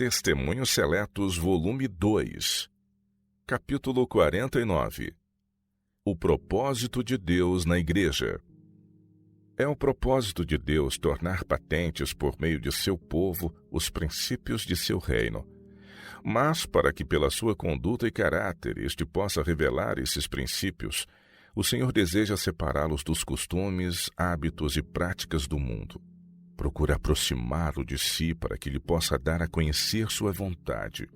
Testemunhos Seletos, volume 2, capítulo 49. O propósito de Deus na Igreja. É o propósito de Deus tornar patentes por meio de seu povo os princípios de seu reino. Mas, para que pela sua conduta e caráter este possa revelar esses princípios, o Senhor deseja separá-los dos costumes, hábitos e práticas do mundo. Procura aproximá-lo de si para que lhe possa dar a conhecer sua vontade.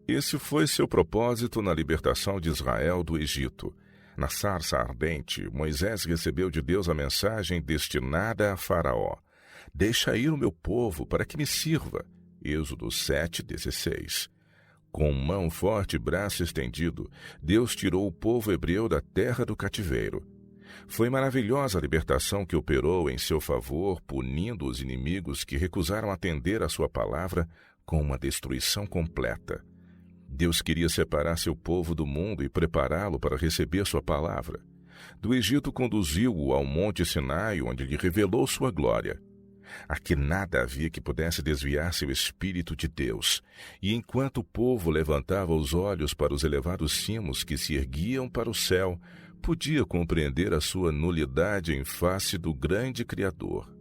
Esse foi seu propósito na libertação de Israel do Egito. Na sarça ardente, Moisés recebeu de Deus a mensagem destinada a Faraó: "Deixa ir o meu povo para que me sirva." Êxodo 7:16. Com mão forte e braço estendido, Deus tirou o povo hebreu da terra do cativeiro. Foi maravilhosa a libertação que operou em seu favor, punindo os inimigos que recusaram atender à sua palavra com uma destruição completa. Deus queria separar seu povo do mundo e prepará-lo para receber sua palavra. Do Egito conduziu-o ao Monte Sinai, onde lhe revelou sua glória. Aqui nada havia que pudesse desviar seu espírito de Deus, e enquanto o povo levantava os olhos para os elevados cimos que se erguiam para o céu, podia compreender a sua nulidade em face do grande Criador.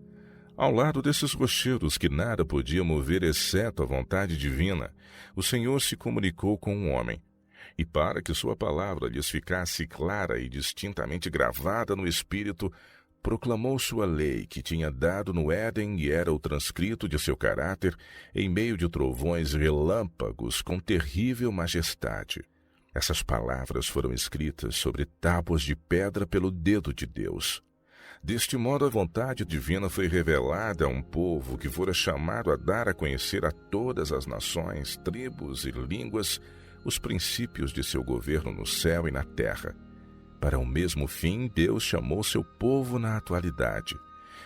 Ao lado desses rochedos que nada podia mover exceto a vontade divina, o Senhor se comunicou com um homem. E para que sua palavra lhes ficasse clara e distintamente gravada no espírito, proclamou sua lei que tinha dado no Éden e era o transcrito de seu caráter em meio de trovões relâmpagos com terrível majestade. Essas palavras foram escritas sobre tábuas de pedra pelo dedo de Deus. Deste modo, a vontade divina foi revelada a um povo que fora chamado a dar a conhecer a todas as nações, tribos e línguas os princípios de seu governo no céu e na terra. Para o mesmo fim, Deus chamou seu povo na atualidade.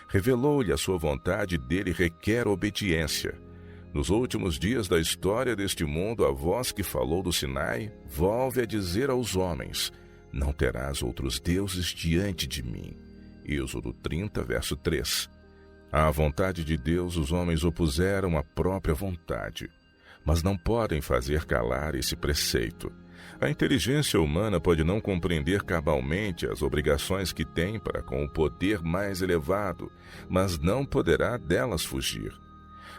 Revelou-lhe a sua vontade e dele requer obediência. Nos últimos dias da história deste mundo, a voz que falou do Sinai volve a dizer aos homens: "Não terás outros deuses diante de mim." Êxodo 30, verso 3. À vontade de Deus, os homens opuseram a própria vontade, mas não podem fazer calar esse preceito. A inteligência humana pode não compreender cabalmente as obrigações que tem para com o poder mais elevado, mas não poderá delas fugir.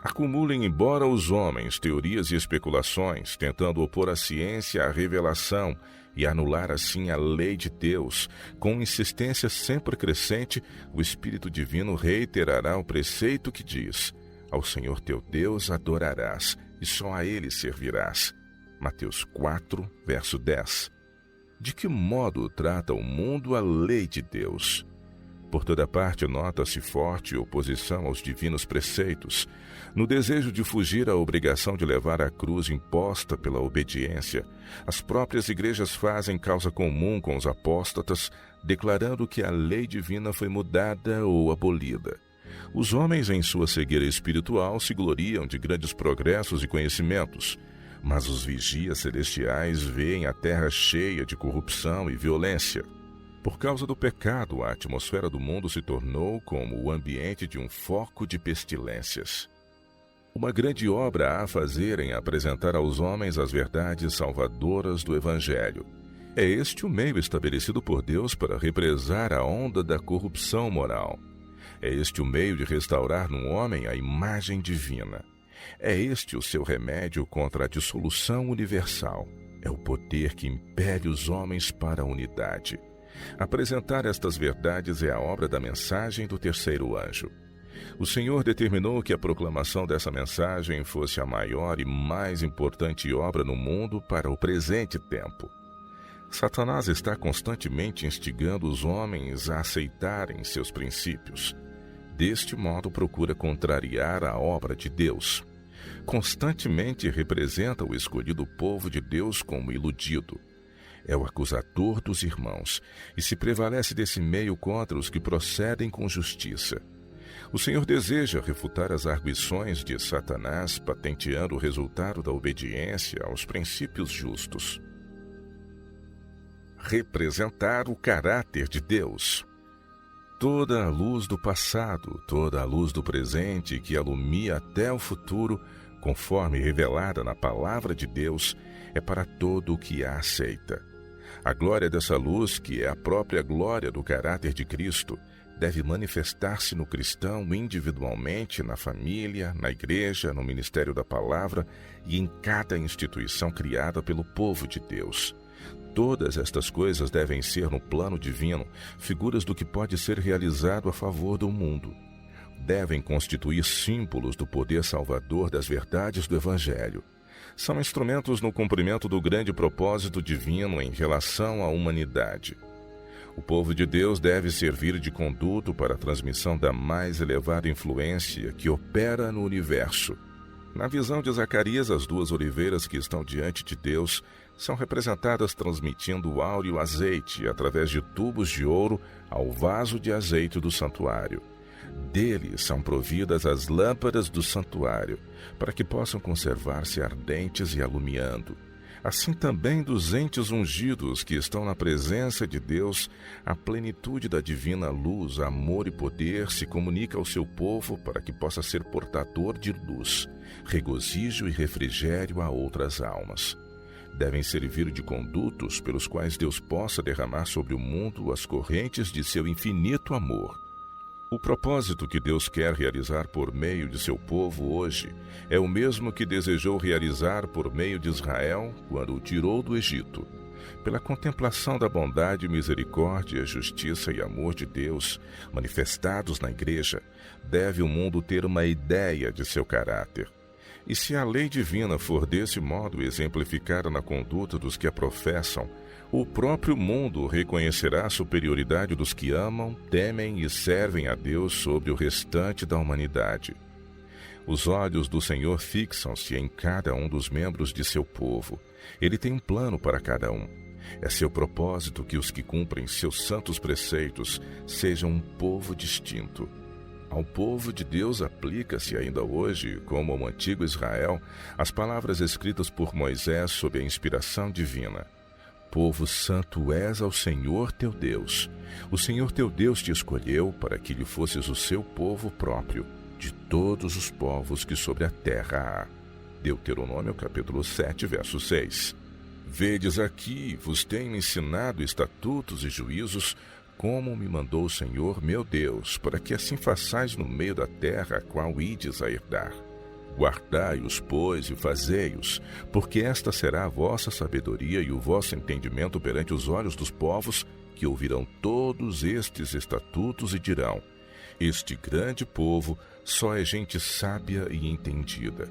Acumulem, embora os homens, teorias e especulações, tentando opor a ciência à revelação e anular assim a lei de Deus. Com insistência sempre crescente, o Espírito Divino reiterará o preceito que diz: "Ao Senhor teu Deus adorarás, e só a Ele servirás." Mateus 4, verso 10. De que modo trata o mundo a lei de Deus? Por toda parte nota-se forte oposição aos divinos preceitos. No desejo de fugir à obrigação de levar a cruz imposta pela obediência, as próprias igrejas fazem causa comum com os apóstatas, declarando que a lei divina foi mudada ou abolida. Os homens, em sua cegueira espiritual, se gloriam de grandes progressos e conhecimentos, mas os vigias celestiais veem a terra cheia de corrupção e violência. Por causa do pecado, a atmosfera do mundo se tornou como o ambiente de um foco de pestilências. Uma grande obra há a fazer em apresentar aos homens as verdades salvadoras do Evangelho. É este o meio estabelecido por Deus para represar a onda da corrupção moral. É este o meio de restaurar no homem a imagem divina. É este o seu remédio contra a dissolução universal. É o poder que impele os homens para a unidade. Apresentar estas verdades é a obra da mensagem do terceiro anjo. O Senhor determinou que a proclamação dessa mensagem fosse a maior e mais importante obra no mundo para o presente tempo. Satanás está constantemente instigando os homens a aceitarem seus princípios. Deste modo, procura contrariar a obra de Deus. Constantemente representa o escolhido povo de Deus como iludido. É o acusador dos irmãos e se prevalece desse meio contra os que procedem com justiça. O Senhor deseja refutar as arguições de Satanás, patenteando o resultado da obediência aos princípios justos. Representar o caráter de Deus. Toda a luz do passado, toda a luz do presente que alumia até o futuro, conforme revelada na palavra de Deus, é para todo o que a aceita. A glória dessa luz, que é a própria glória do caráter de Cristo, deve manifestar-se no cristão individualmente, na família, na igreja, no ministério da palavra e em cada instituição criada pelo povo de Deus. Todas estas coisas devem ser, no plano divino, figuras do que pode ser realizado a favor do mundo. Devem constituir símbolos do poder salvador das verdades do Evangelho. São instrumentos no cumprimento do grande propósito divino em relação à humanidade. O povo de Deus deve servir de conduto para a transmissão da mais elevada influência que opera no universo. Na visão de Zacarias, as duas oliveiras que estão diante de Deus são representadas transmitindo o áureo azeite através de tubos de ouro ao vaso de azeite do santuário. Dele são providas as lâmpadas do santuário, para que possam conservar-se ardentes e alumiando. Assim também dos entes ungidos que estão na presença de Deus, a plenitude da divina luz, amor e poder se comunica ao seu povo para que possa ser portador de luz, regozijo e refrigério a outras almas. Devem servir de condutos pelos quais Deus possa derramar sobre o mundo as correntes de seu infinito amor. O propósito que Deus quer realizar por meio de seu povo hoje é o mesmo que desejou realizar por meio de Israel quando o tirou do Egito. Pela contemplação da bondade, misericórdia, justiça e amor de Deus manifestados na igreja, deve o mundo ter uma ideia de seu caráter. E se a lei divina for desse modo exemplificada na conduta dos que a professam, o próprio mundo reconhecerá a superioridade dos que amam, temem e servem a Deus sobre o restante da humanidade. Os olhos do Senhor fixam-se em cada um dos membros de seu povo. Ele tem um plano para cada um. É seu propósito que os que cumprem seus santos preceitos sejam um povo distinto. Ao povo de Deus aplica-se ainda hoje, como ao antigo Israel, as palavras escritas por Moisés sob a inspiração divina. Povo santo és ao Senhor teu Deus. O Senhor teu Deus te escolheu para que lhe fosses o seu povo próprio, de todos os povos que sobre a terra há. Deuteronômio capítulo 7, verso 6. Vedes aqui, vos tenho ensinado estatutos e juízos, como me mandou o Senhor meu Deus, para que assim façais no meio da terra a qual ides a herdar. Guardai-os, pois, e fazei-os, porque esta será a vossa sabedoria e o vosso entendimento perante os olhos dos povos, que ouvirão todos estes estatutos e dirão: este grande povo só é gente sábia e entendida.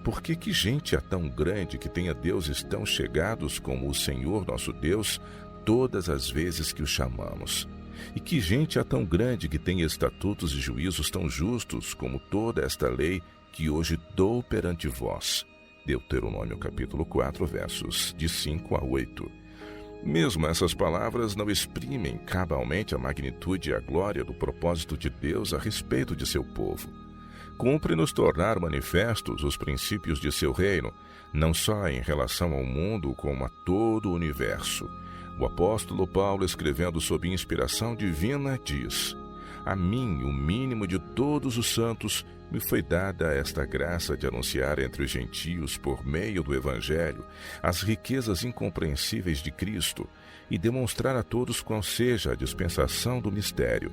Por que gente há tão grande que tenha deuses tão chegados como o Senhor nosso Deus, todas as vezes que o chamamos? E que gente há tão grande que tenha estatutos e juízos tão justos como toda esta lei que hoje dou perante vós. Deuteronômio capítulo 4, versos de 5 a 8. Mesmo essas palavras não exprimem cabalmente a magnitude e a glória do propósito de Deus a respeito de seu povo. Cumpre-nos tornar manifestos os princípios de seu reino, não só em relação ao mundo, como a todo o universo. O apóstolo Paulo, escrevendo sob inspiração divina, diz: a mim, o mínimo de todos os santos, me foi dada esta graça de anunciar entre os gentios, por meio do Evangelho, as riquezas incompreensíveis de Cristo e demonstrar a todos qual seja a dispensação do mistério,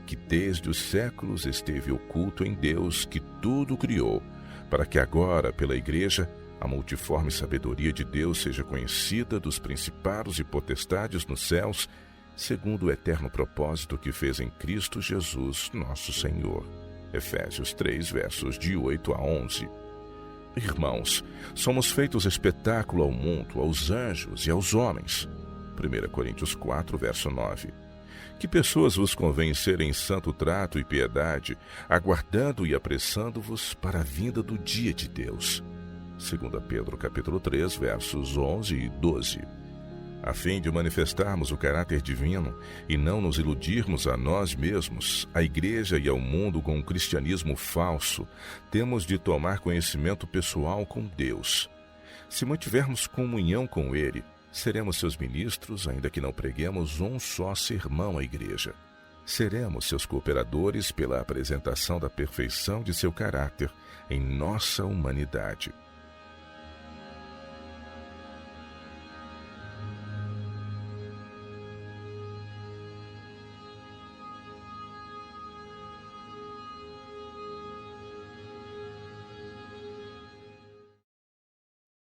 que desde os séculos esteve oculto em Deus, que tudo criou, para que agora, pela Igreja, a multiforme sabedoria de Deus seja conhecida dos principados e potestades nos céus, segundo o eterno propósito que fez em Cristo Jesus, nosso Senhor. Efésios 3, versos de 8 a 11. Irmãos, somos feitos espetáculo ao mundo, aos anjos e aos homens. 1 Coríntios 4, verso 9. Que pessoas vos convém serem em santo trato e piedade, aguardando e apressando-vos para a vinda do dia de Deus. 2 Pedro capítulo 3, versos 11 e 12. A fim de manifestarmos o caráter divino e não nos iludirmos a nós mesmos, à igreja e ao mundo com um cristianismo falso, temos de tomar conhecimento pessoal com Deus. Se mantivermos comunhão com Ele, seremos seus ministros, ainda que não preguemos um só sermão à igreja. seremos seus cooperadores pela apresentação da perfeição de seu caráter em nossa humanidade.